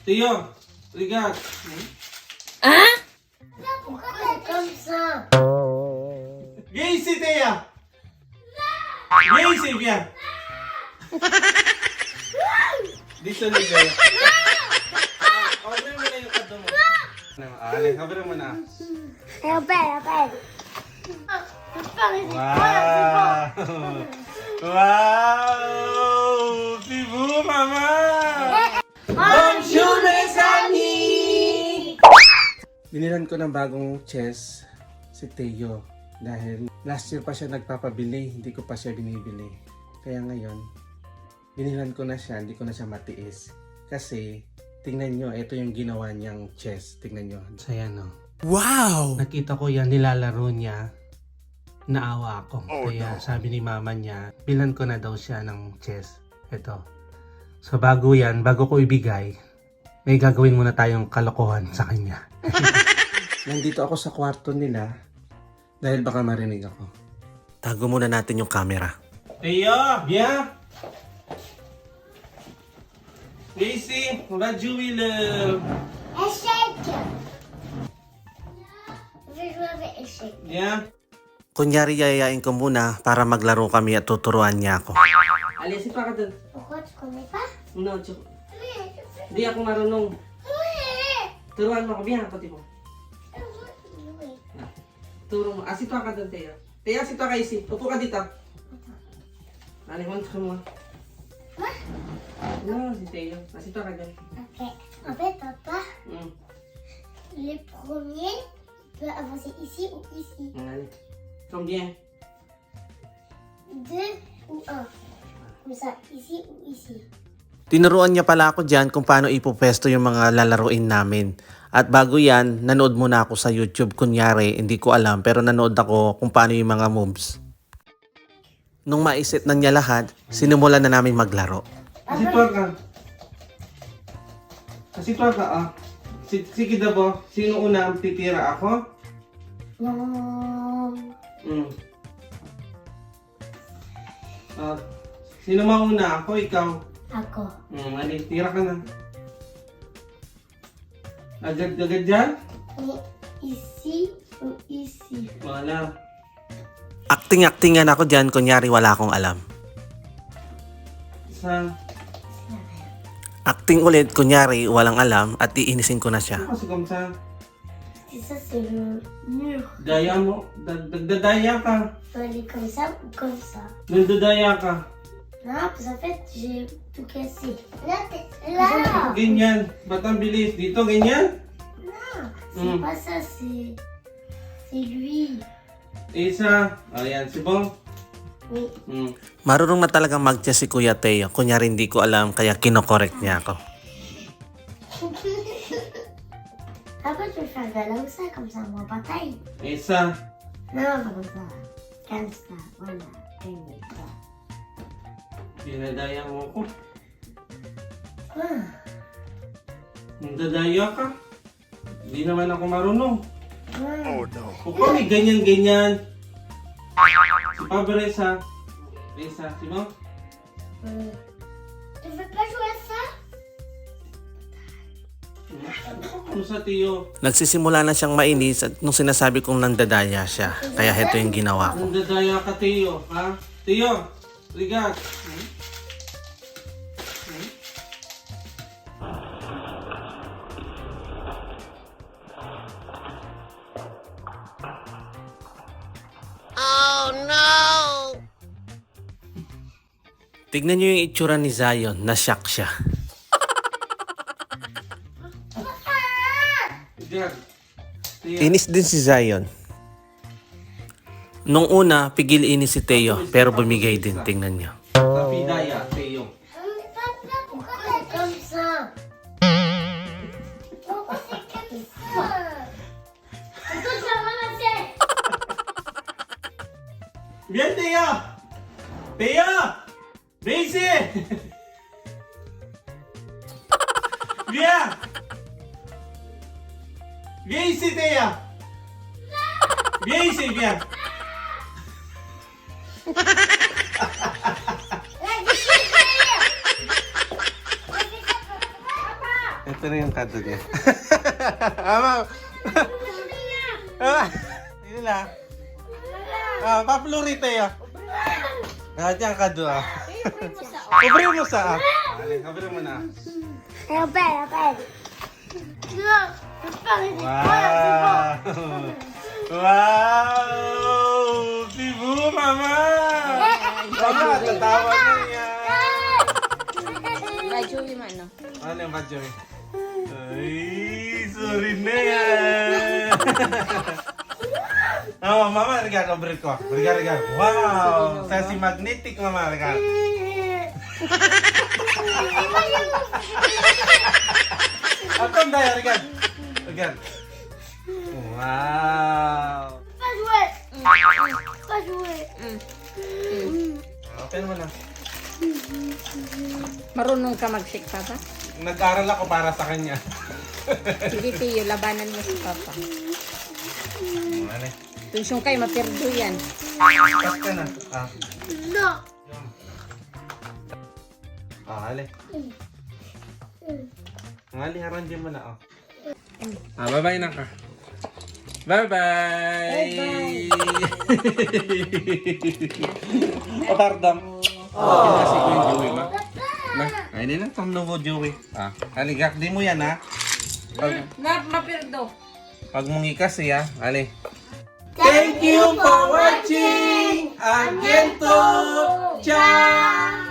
Tio, regarde. Hein? Pourquoi t'es comme ça? Viens ici, Théa. Viens ici, viens. Dito na, Théa. Open mo na yung kato mo. Alin, kabra mo na. Appelle. Wow! Wow! C'est beau, maman! Bonjour, mes amis! Binilan ko ng bagong chess si Teo dahil last year pa siya nagpapabili, hindi ko pa siya binibili. Kaya ngayon, binilan ko na siya, hindi ko na siya matiis. Kasi, tingnan nyo, ito yung ginawa niyang chess. Tingnan nyo. So, yan o. Wow! Nakita ko yan, nilalaro niya. Naawa ako. Kaya sabi ni mama niya, bilan ko na daw siya ng chess. Ito. So bago yan, bago ko ibigay, may gagawin muna tayong kalokohan sa kanya. Nandito ako sa kwarto nila dahil baka marinig ako. Tago muna natin yung camera. Teo, viens! Viens ici, on va jouer le... Échec! Je vais jouer avec échec. Viens. Kunyari yayain ko muna para maglaro kami at tuturuan niya ako. Allez, c'est pas grave. Pourquoi tu connais pas? Non, tu... Oui. Di ako marunong. Oui. Turuan mo ako, bihan pati mo. Oui. Turo mo. Asito ka doon, Teo. Teo, asito ka isi. Upo ka dito. Allez, montre-moi. Moi? Non, si Teo. Asito ka doon. Ok. En fait, papa, Mm. le premier peut avancer ici ou ici. Allez. Combien? 2 ou 1. Comme ça, ici ou ici. Tinuruan niya pala ako dyan kung paano ipopesto yung mga lalaruin namin. At bago yan, nanood muna ako sa YouTube. Kunyari, hindi ko alam pero nanood ako kung paano yung mga moves. Nung maiset na niya lahat, sinimulan na namin maglaro. Asito ka. Asito ka, ah. Sige daw po. Sino una ang titira? Ako? Non. Mm. Sino mauna? Ako, ikaw? Ako. Allez, tira ka na. Agad-agad dyan? Et ici ou ici. Wala. Acting-actingan ako dyan, kunyari wala akong alam. Isa. Acting ulit, kunyari walang alam at iinisin ko na siya. Ano kasi kung sa Et ça, c'est le mur. daya mo? Dagdadaya ka. Tu peux aller comme ça ou comme ça. Nandadaya ka. Non, parce qu'en fait, j'ai tout cassé. Là, là. Ganyan. Ba't ang bilis? Dito, ganyan? C'est pas ça, c'est lui. Isa. Ayan, si Bong. Oui. Marunong na talagang mag-chess si Kuya Teo. Kunyari hindi ko alam kaya kinokorek niya ako. Après, tu veux faire de là ou ça, comme ça, on bataille. Isa. Non, comme ça. Comme ça, voilà. Comme ça. Dinadaya mo ko. Ah. Nandadaya ka. Hindi naman ako marunong. Ah. Kung may ganyan-ganyan. Si Pabresa. Resa, si Bong. Tu veux pas jouer à ça? Ano sa Teo? Nagsisimula na siyang mainis at nung sinasabi kong nandadaya siya. Kaya heto yung ginawa ko. Nandadaya ka, Teo. Ha? Teo, regarde. Tignan niyo yung itsura ni Zion, na-shock siya. Regarde. Teo. Inis din si Zion. Nung una, pigil inis si Teo, pero bumigay din, tingnan niyo. Kapidaya, Teo. Papa, pourquoi t'es comme ça? Pourquoi c'est comme ça? Pourquoi tu vas ramasser? Bien, Teo! Teo! Viens ici! Viens! Viens ici, Théa! Viens ici, viens! Ito na yung kado niya. Ama! Hindi na. Papluri tayo. Diyan kado ah. Ubre mo sa ah. Ubre mo na. Apel. Wow! Wow! Tibu, mama! Mama, tatawa na yan. Bajoy man, no? Ano yung bajoy? Ay, sorry na yan. Oh, mama, regard, obre ko. Regard. Wow! Sa si magnetic, mama, regard. Ako ang daya, regard. Wow! Open mo na. Marunong ka mag-shake, Papa? Nag-aral ako para sa kanya. Sige, Tiyo, labanan mo si Papa. Ano? Tunsyon kayo, mapirdo yan. Pas ka na. No. Ale. Ali, haran din mo na, oh. Bye-bye na ka. Bye-bye! O, pardon. Kasi ko yung Joey, ma. Ay, hindi lang itong nubo, Joey. Aligak, di mo yan, ha? Mapirdo. Pag mong ikas, ya. Ali. Thank you for watching! Again to! Ciao!